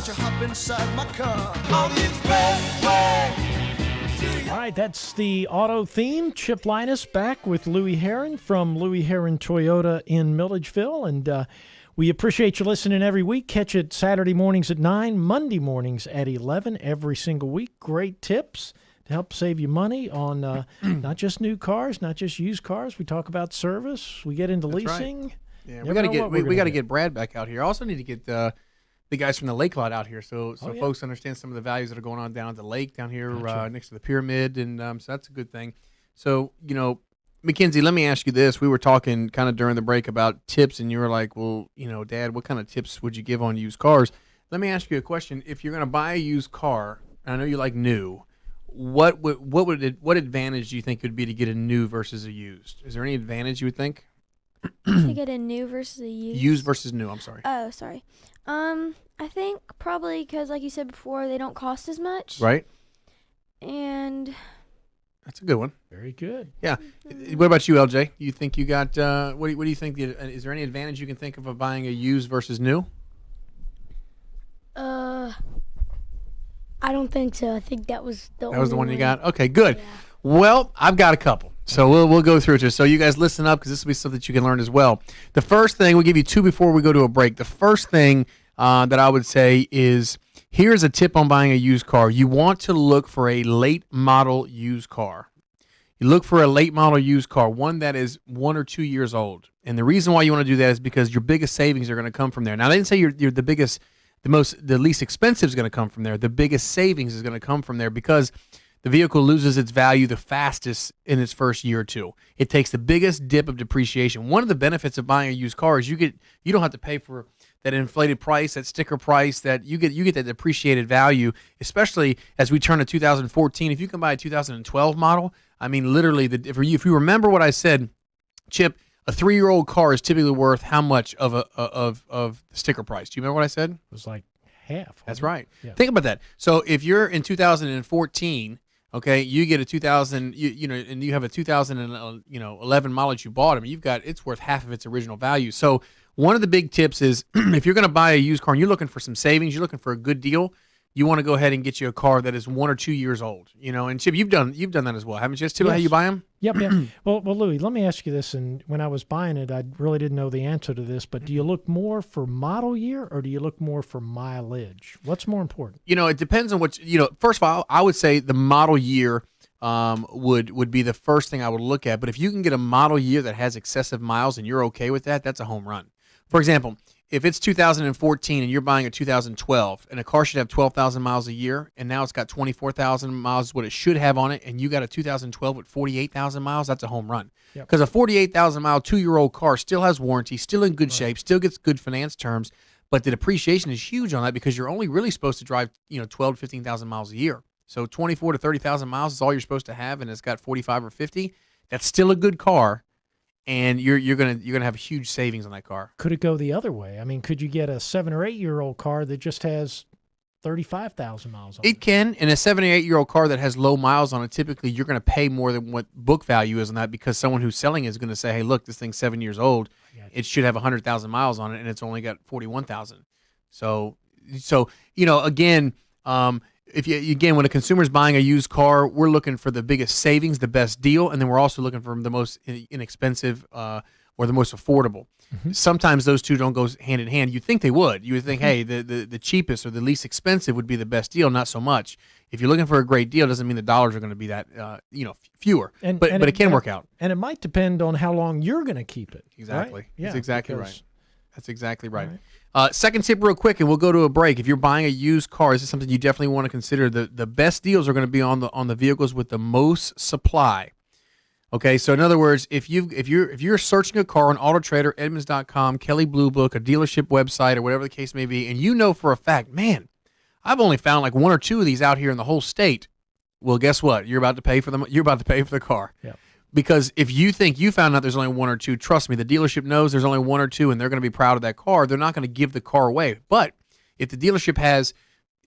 don't you hop inside my car? On the expressway. All right, that's the auto theme. Chip Lyness back with Louie Herron from Louie Herron Toyota in Milledgeville. And we appreciate you listening every week. Catch it Saturday mornings at 9, Monday mornings at 11 every single week. Great tips to help save you money on not just new cars, not just used cars. We talk about service. We get into leasing. Right. Yeah, Never we got to get Brad back out here. I also need to get the guys from the lake lot out here, so yeah. folks understand some of the values that are going on down at the lake down here Gotcha. Next to the pyramid, and so that's a good thing. So Mackenzie, let me ask you this: we were talking kind of during the break about tips, and you were like, "Well, Dad, what kind of tips would you give on used cars?" Let me ask you a question: if you're going to buy a used car, and I know you like new, what advantage do you think would be to get a new versus a used? Is there any advantage you would think? To get a new versus a used? Used versus new, I'm sorry. Oh, sorry. I think probably because, like you said before, they don't cost as much. Right? And That's a good one. Very good. Yeah. What about you, LJ? You think you got, what do you think, is there any advantage you can think of buying a used versus new? I don't think so. I think that was the That was the only one you got? Okay, good. Yeah. Well, I've got a couple. So we'll go through it. So you guys listen up because this will be something that you can learn as well. The first thing, we'll give you two before we go to a break. The first thing that I would say is, here's a tip on buying a used car. You want to look for a late model used car. You look for a late model used car, one that is 1 or 2 years old. And the reason why you want to do that is because your biggest savings are going to come from there. Now, they didn't say you're the biggest, the least expensive is going to come from there. The biggest savings is going to come from there because the vehicle loses its value the fastest in its first year or two. It takes the biggest dip of depreciation. One of the benefits of buying a used car is you don't have to pay for that inflated price, that sticker price, that you get that depreciated value, especially as we turn to 2014. If you can buy a 2012 model, I mean, literally, if you remember what I said, Chip, a 3-year-old car is typically worth how much of the sticker price? Do you remember what I said? It was like half. That's right. Yeah. Think about that. So if you're in 2014, okay, you get a 2000, and you have a 2011 model that you bought. I mean, it's worth half of its original value. So one of the big tips is if you're going to buy a used car and you're looking for some savings, you're looking for a good deal, you want to go ahead and get you a car that is 1 or 2 years old. And Chip, you've done that as well, haven't you? That's typically how you buy them. Yep. Well, Louie, let me ask you this. And when I was buying it, I really didn't know the answer to this. But do you look more for model year or do you look more for mileage? What's more important? It depends on what First of all, I would say the model year would be the first thing I would look at. But if you can get a model year that has excessive miles and you're okay with that, that's a home run. For example, if it's 2014 and you're buying a 2012 and a car should have 12,000 miles a year and now it's got 24,000 miles, what it should have on it, and you got a 2012 with 48,000 miles, that's a home run. Because a 48,000 mile 2-year-old car still has warranty, still in good shape, still gets good finance terms, but the depreciation is huge on that because you're only really supposed to drive 12 to 15,000 miles a year. So 24 to 30,000 miles is all you're supposed to have, and it's got 45 or 50. That's still a good car. And you're gonna have huge savings on that car. Could it go the other way? I mean, could you get a 7 or 8 year old car that just has 35,000 miles on it? It can, and a 7 or 8 year old car that has low miles on it, typically you're going to pay more than what book value is on that because someone who's selling it is going to say, hey, look, this thing's 7 years old. It should have 100,000 miles on it, and it's only got 41,000. So again. When a consumer's buying a used car, we're looking for the biggest savings, the best deal, and then we're also looking for the most inexpensive or the most affordable. Mm-hmm. Sometimes those two don't go hand in hand. You'd think they would. You would think, hey, the cheapest or the least expensive would be the best deal. Not so much. If you're looking for a great deal, doesn't mean the dollars are going to be that fewer. But it can work out. And it might depend on how long you're going to keep it. Exactly. Right? Yeah, that's exactly right. That's exactly right. Right. Second tip real quick, and we'll go to a break. If you're buying a used car, this is something you definitely want to consider. The best deals are going to be on the vehicles with the most supply. Okay, so in other words, if you're searching a car on AutoTrader, Edmunds.com, Kelley Blue Book, a dealership website, or whatever the case may be, and you know for a fact, man, I've only found like 1 or 2 of these out here in the whole state. Well, guess what? You're about to pay for them. You're about to pay for the car. Yeah. Because if you think you found out there's only 1 or 2, trust me, the dealership knows there's only 1 or 2, and they're going to be proud of that car. They're not going to give the car away. But if the dealership has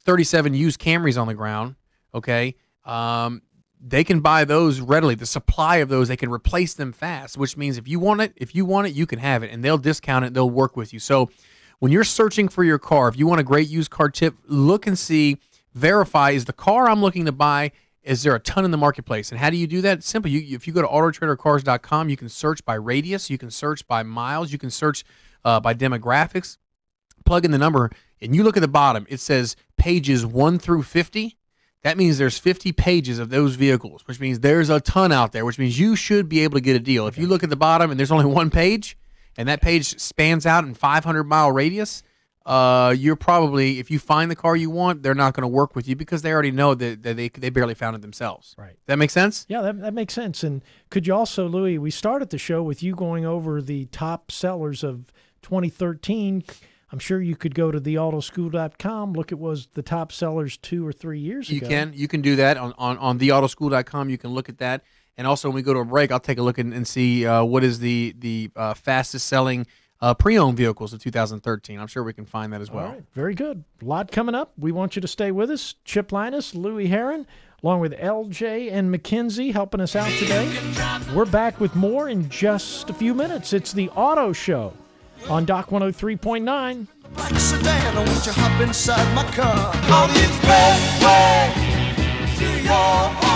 37 used Camrys on the ground, okay, they can buy those readily. The supply of those, they can replace them fast, which means if you want it, you can have it, and they'll discount it. They'll work with you. So when you're searching for your car, if you want a great used car tip, look and see, verify, is the car I'm looking to buy, is there a ton in the marketplace? And how do you do that? It's simple. If you go to autotradercars.com, you can search by radius, you can search by miles, you can search by demographics, plug in the number, and you look at the bottom, it says pages 1 through 50. That means there's 50 pages of those vehicles, which means there's a ton out there, which means you should be able to get a deal. If you look at the bottom and there's only one page, and that page spans out in 500-mile radius, you're probably, if you find the car you want, they're not going to work with you because they already know that they barely found it themselves. Right. That make sense? Yeah, that makes sense. And could you also, Louie, we started the show with you going over the top sellers of 2013. I'm sure you could go to theautoschool.com, look at was the top sellers 2 or 3 years ago. You can do that on theautoschool.com. You can look at that. And also when we go to a break, I'll take a look and see what is the fastest selling pre-owned vehicles of 2013. I'm sure we can find that as well. All right, very good. A lot coming up. We want you to stay with us. Chip Lyness, Louie Herron, along with LJ and Mackenzie helping us out today. We're back with more in just a few minutes. It's the Auto Show on Doc 103.9. Like a sedan, I want you hop inside my car. On the expressway to your